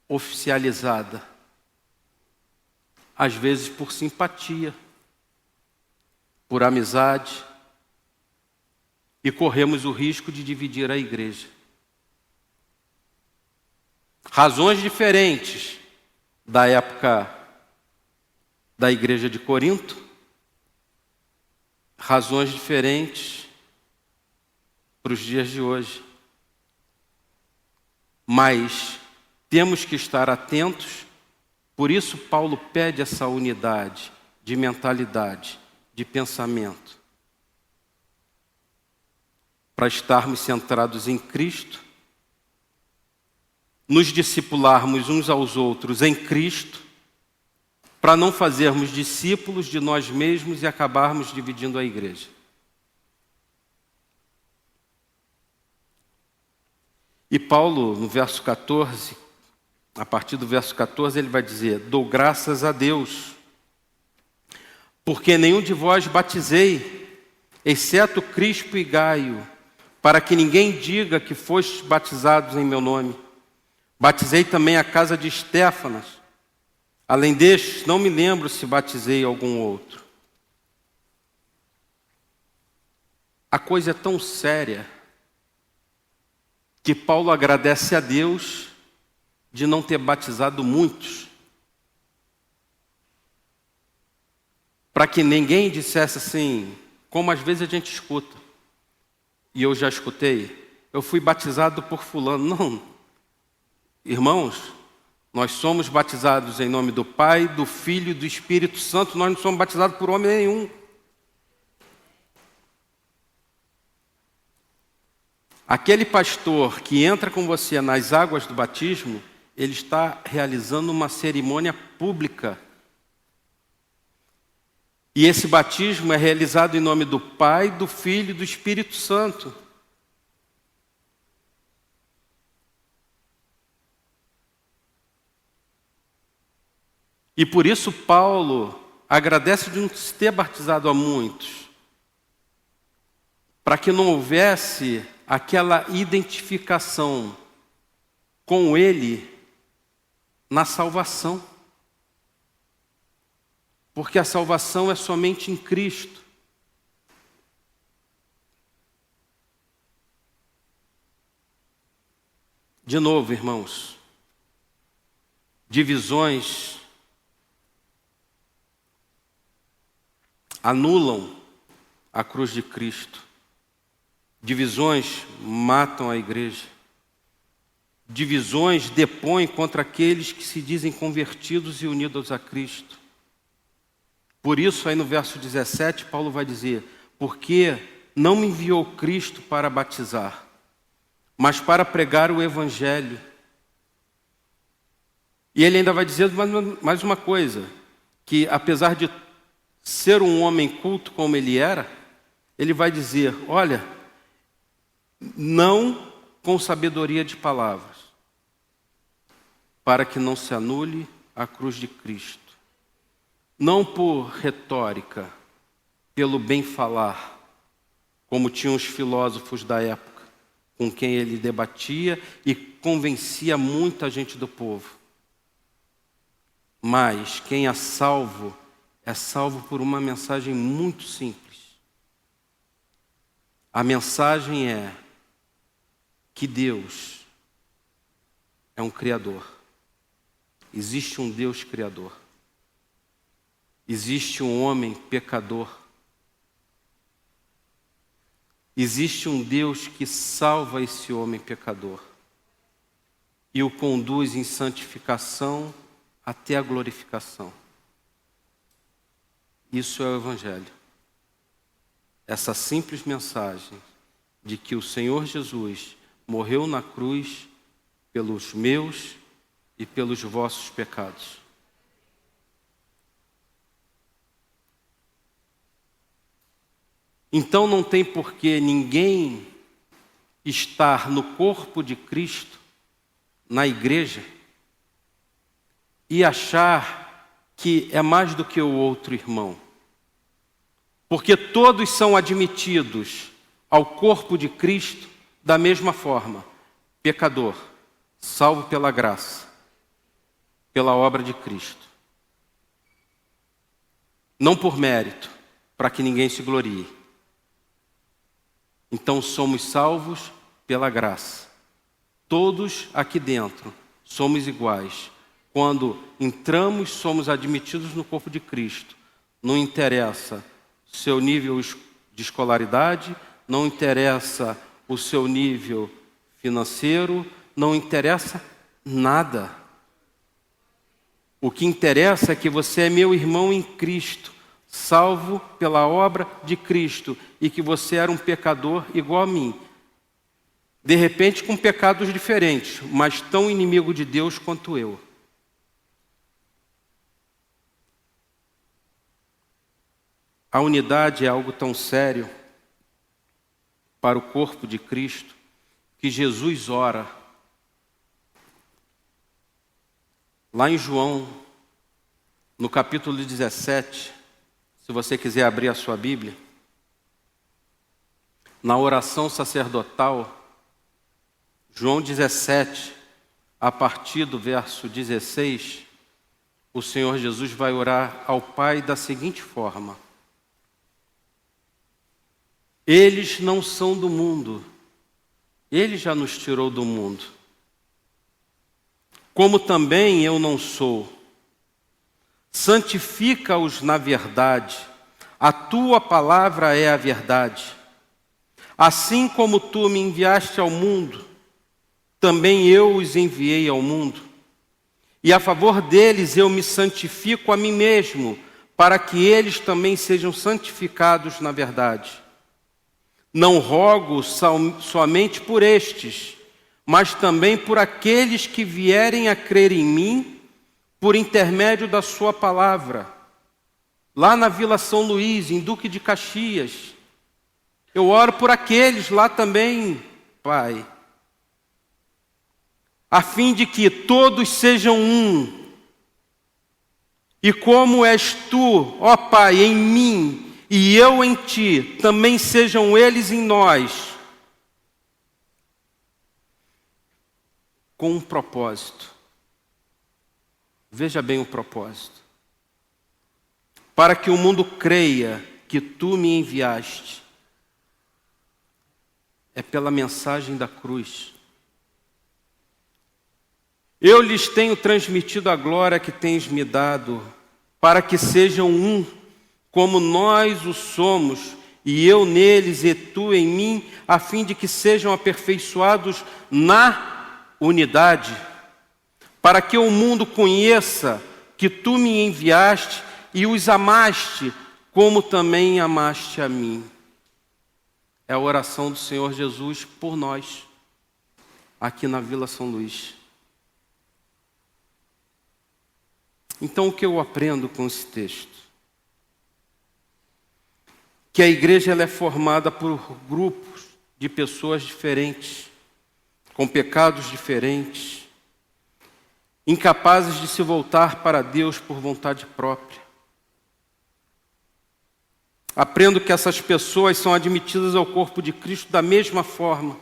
oficializada. às vezes por simpatia, por amizade, e corremos o risco de dividir a igreja. Razões diferentes da época da igreja de Corinto, razões diferentes para os dias de hoje. Mas temos que estar atentos, por isso Paulo pede essa unidade de mentalidade, de pensamento, para estarmos centrados em Cristo, nos discipularmos uns aos outros em Cristo, para não fazermos discípulos de nós mesmos e acabarmos dividindo a igreja. E Paulo, no verso 14, a partir do verso 14, ele vai dizer: dou graças a Deus, porque nenhum de vós batizei, exceto Crispo e Gaio, para que ninguém diga que fostes batizados em meu nome. Batizei também a casa de Estéfanas. Além destes, não me lembro se batizei algum outro. A coisa é tão séria que Paulo agradece a Deus de não ter batizado muitos, para que ninguém dissesse assim, como às vezes a gente escuta, e eu já escutei, eu fui batizado por fulano. Não, irmãos, nós somos batizados em nome do Pai, do Filho e do Espírito Santo, nós não somos batizados por homem nenhum. Aquele pastor que entra com você nas águas do batismo, ele está realizando uma cerimônia pública. E esse batismo é realizado em nome do Pai, do Filho e do Espírito Santo. E por isso Paulo agradece de não ter batizado a muitos, para que não houvesse aquela identificação com ele na salvação. Porque a salvação é somente em Cristo. De novo, irmãos, divisões anulam a cruz de Cristo. Divisões matam a igreja. Divisões depõem contra aqueles que se dizem convertidos e unidos a Cristo. Por isso, aí no verso 17, Paulo vai dizer: porque não me enviou Cristo para batizar, mas para pregar o Evangelho. E ele ainda vai dizer mais uma coisa, que apesar de ser um homem culto como ele era, ele vai dizer: olha, não com sabedoria de palavras, para que não se anule a cruz de Cristo. Não por retórica, pelo bem falar, como tinham os filósofos da época, com quem ele debatia e convencia muita gente do povo. Mas quem é salvo por uma mensagem muito simples. A mensagem é que Deus é um Criador. Existe um Deus Criador. Existe um homem pecador. Existe um Deus que salva esse homem pecador e o conduz em santificação até a glorificação. Isso é o Evangelho. Essa simples mensagem de que o Senhor Jesus morreu na cruz pelos meus e pelos vossos pecados. Então não tem por que ninguém estar no corpo de Cristo, na igreja, e achar que é mais do que o outro irmão. Porque todos são admitidos ao corpo de Cristo da mesma forma. Pecador, salvo pela graça, pela obra de Cristo. não por mérito, para que ninguém se glorie. Então somos salvos pela graça. Todos aqui dentro somos iguais. Quando entramos, somos admitidos no corpo de Cristo. Não interessa o seu nível de escolaridade, não interessa o seu nível financeiro, não interessa nada. O que interessa é que você é meu irmão em Cristo, salvo pela obra de Cristo, e que você era um pecador igual a mim. De repente com pecados diferentes, mas tão inimigo de Deus quanto eu. A unidade é algo tão sério para o corpo de Cristo que Jesus ora. Lá em João, no capítulo 17, se você quiser abrir a sua Bíblia, na oração sacerdotal, João 17, a partir do verso 16, o Senhor Jesus vai orar ao Pai da seguinte forma: eles não são do mundo, Ele já nos tirou do mundo, como também eu não sou. Santifica-os na verdade, a tua palavra é a verdade. Assim como tu me enviaste ao mundo, também eu os enviei ao mundo. E a favor deles eu me santifico a mim mesmo, para que eles também sejam santificados na verdade. Não rogo somente por estes, mas também por aqueles que vierem a crer em mim, por intermédio da sua palavra. Lá na Vila São Luís, em Duque de Caxias, eu oro por aqueles lá também, Pai, a fim de que todos sejam um. E como és tu, ó Pai, em mim, e eu em ti, também sejam eles em nós, com um propósito. Veja bem o propósito. Para que o mundo creia que tu me enviaste. É pela mensagem da cruz. Eu lhes tenho transmitido a glória que tens me dado, para que sejam um, como nós o somos, e eu neles e tu em mim, a fim de que sejam aperfeiçoados na unidade, para que o mundo conheça que tu me enviaste e os amaste, como também amaste a mim. É a oração do Senhor Jesus por nós, aqui na Vila São Luís. Então, o que eu aprendo com esse texto? Que a igreja ela é formada por grupos de pessoas diferentes, com pecados diferentes, incapazes de se voltar para Deus por vontade própria. Aprendo que essas pessoas são admitidas ao corpo de Cristo da mesma forma,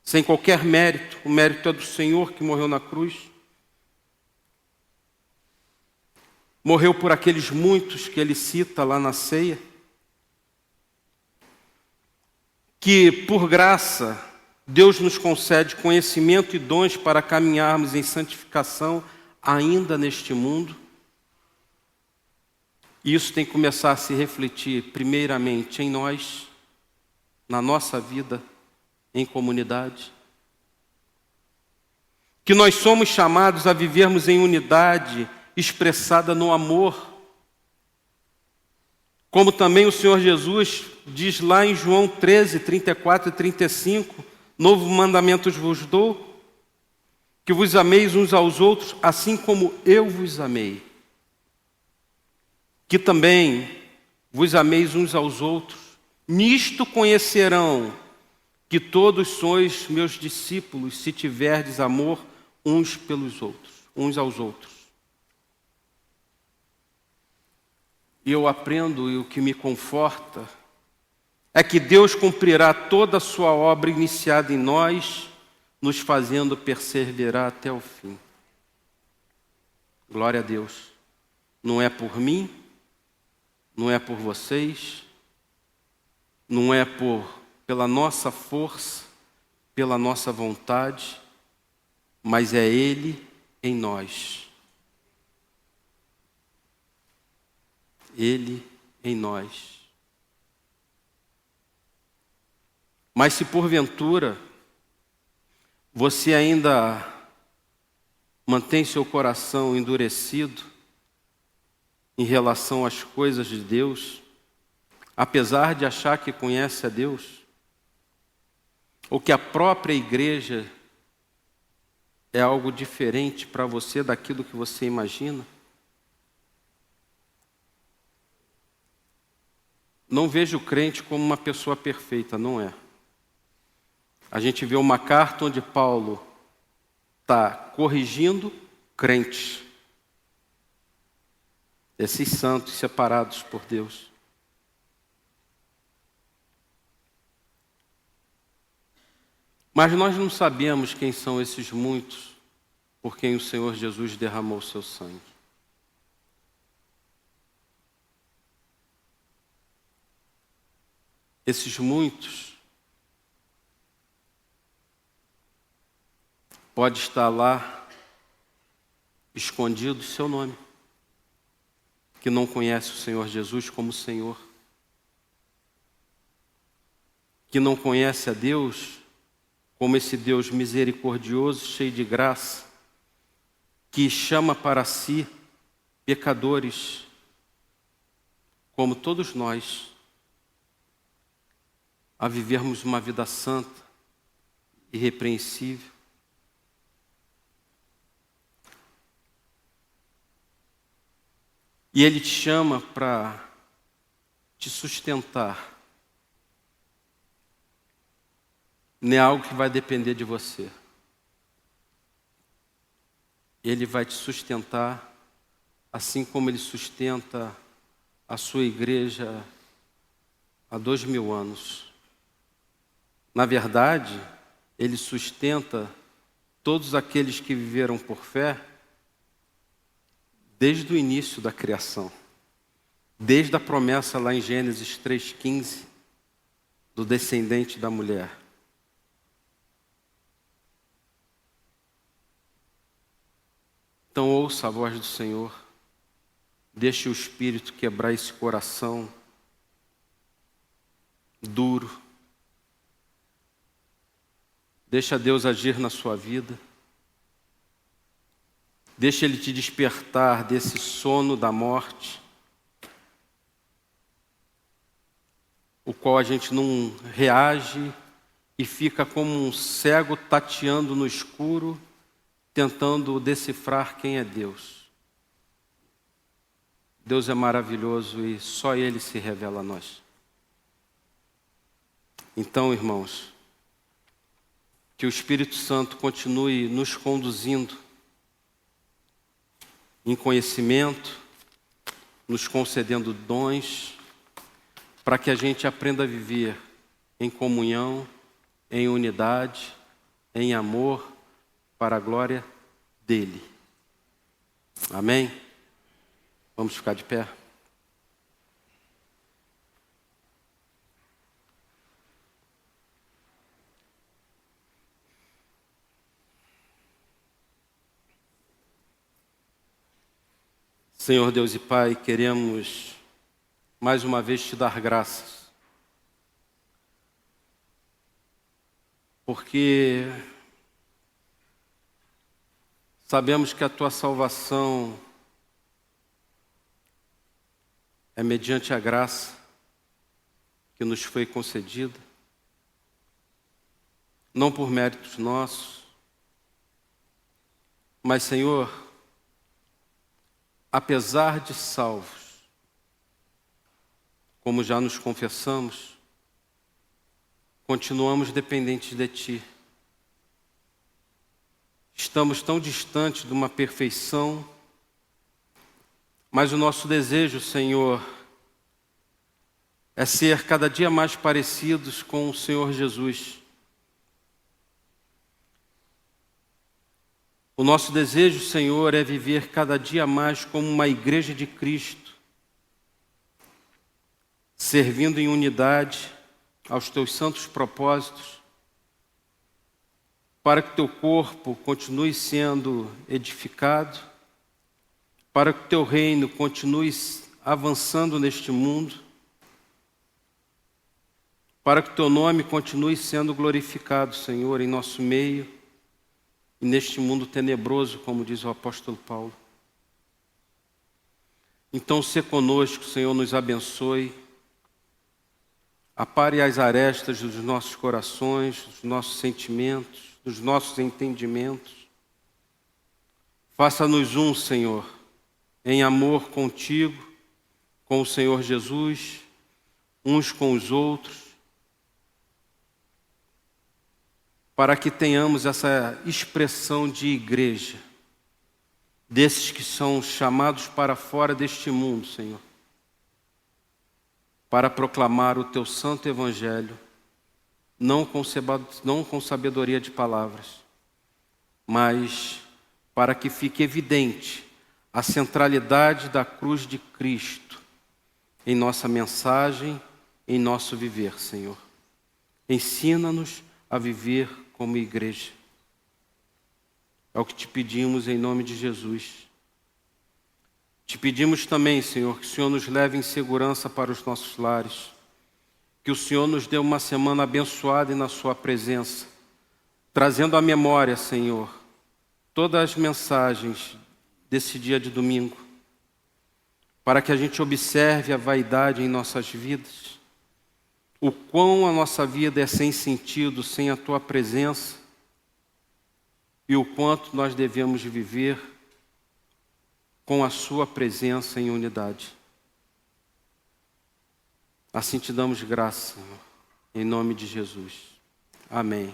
sem qualquer mérito. O mérito é do Senhor que morreu na cruz. Morreu por aqueles muitos que ele cita lá na ceia. Que, por graça, Deus nos concede conhecimento e dons para caminharmos em santificação ainda neste mundo. E isso tem que começar a se refletir, primeiramente, em nós, na nossa vida, em comunidade. Que nós somos chamados a vivermos em unidade, expressada no amor. Como também o Senhor Jesus diz lá em João 13, 34 e 35, novo mandamento vos dou, que vos ameis uns aos outros, assim como eu vos amei. Que também vos ameis uns aos outros. Nisto conhecerão que todos sois meus discípulos, se tiverdes amor uns pelos outros, uns aos outros. E eu aprendo, e o que me conforta é que Deus cumprirá toda a sua obra iniciada em nós, nos fazendo perseverar até o fim. Glória a Deus. Não é por mim, não é por vocês, não é pela nossa força, pela nossa vontade, mas é Ele em nós. Ele em nós. Mas se porventura você ainda mantém seu coração endurecido em relação às coisas de Deus, apesar de achar que conhece a Deus, ou que a própria igreja é algo diferente para você daquilo que você imagina, não veja o crente como uma pessoa perfeita, não é. A gente vê uma carta onde Paulo está corrigindo crentes, esses santos separados por Deus. Mas nós não sabemos quem são esses muitos por quem o Senhor Jesus derramou o seu sangue. Esses muitos pode estar lá escondido o seu nome, que não conhece o Senhor Jesus como Senhor, que não conhece a Deus como esse Deus misericordioso, cheio de graça, que chama para si pecadores, como todos nós, a vivermos uma vida santa, irrepreensível. E Ele te chama para te sustentar. Não é algo que vai depender de você. Ele vai te sustentar, assim como Ele sustenta a sua igreja há 2000 anos. Na verdade, Ele sustenta todos aqueles que viveram por fé desde o início da criação, desde a promessa lá em Gênesis 3,15, do descendente da mulher. Então ouça a voz do Senhor, deixe o Espírito quebrar esse coração duro, deixa Deus agir na sua vida, deixa Ele te despertar desse sono da morte, o qual a gente não reage e fica como um cego tateando no escuro, tentando decifrar quem é Deus. Deus é maravilhoso e só Ele se revela a nós. Então, irmãos, que o Espírito Santo continue nos conduzindo em conhecimento, nos concedendo dons, para que a gente aprenda a viver em comunhão, em unidade, em amor, para a glória dEle. Amém? Vamos ficar de pé? Senhor Deus e Pai, queremos mais uma vez te dar graças, porque sabemos que a tua salvação é mediante a graça que nos foi concedida, não por méritos nossos, mas, Senhor, apesar de salvos, como já nos confessamos, continuamos dependentes de Ti. Estamos tão distantes de uma perfeição, mas o nosso desejo, Senhor, é ser cada dia mais parecidos com o Senhor Jesus. O nosso desejo, Senhor, é viver cada dia mais como uma igreja de Cristo, servindo em unidade aos teus santos propósitos, para que teu corpo continue sendo edificado, para que teu reino continue avançando neste mundo, para que teu nome continue sendo glorificado, Senhor, em nosso meio e neste mundo tenebroso, como diz o apóstolo Paulo. Então, se conosco, Senhor, nos abençoe, apare as arestas dos nossos corações, dos nossos sentimentos, dos nossos entendimentos. Faça-nos um, Senhor, em amor contigo, com o Senhor Jesus, uns com os outros, para que tenhamos essa expressão de igreja, desses que são chamados para fora deste mundo, Senhor, para proclamar o teu santo evangelho, não com sabedoria de palavras, mas para que fique evidente a centralidade da cruz de Cristo em nossa mensagem, em nosso viver, Senhor. Ensina-nos a viver como igreja. É o que te pedimos em nome de Jesus. Te pedimos também, Senhor, que o Senhor nos leve em segurança para os nossos lares, que o Senhor nos dê uma semana abençoada e na sua presença, trazendo à memória, Senhor, todas as mensagens desse dia de domingo, para que a gente observe a vaidade em nossas vidas, o quão a nossa vida é sem sentido, sem a tua presença, e o quanto nós devemos viver com a sua presença em unidade. Assim te damos graça, Senhor, em nome de Jesus. Amém.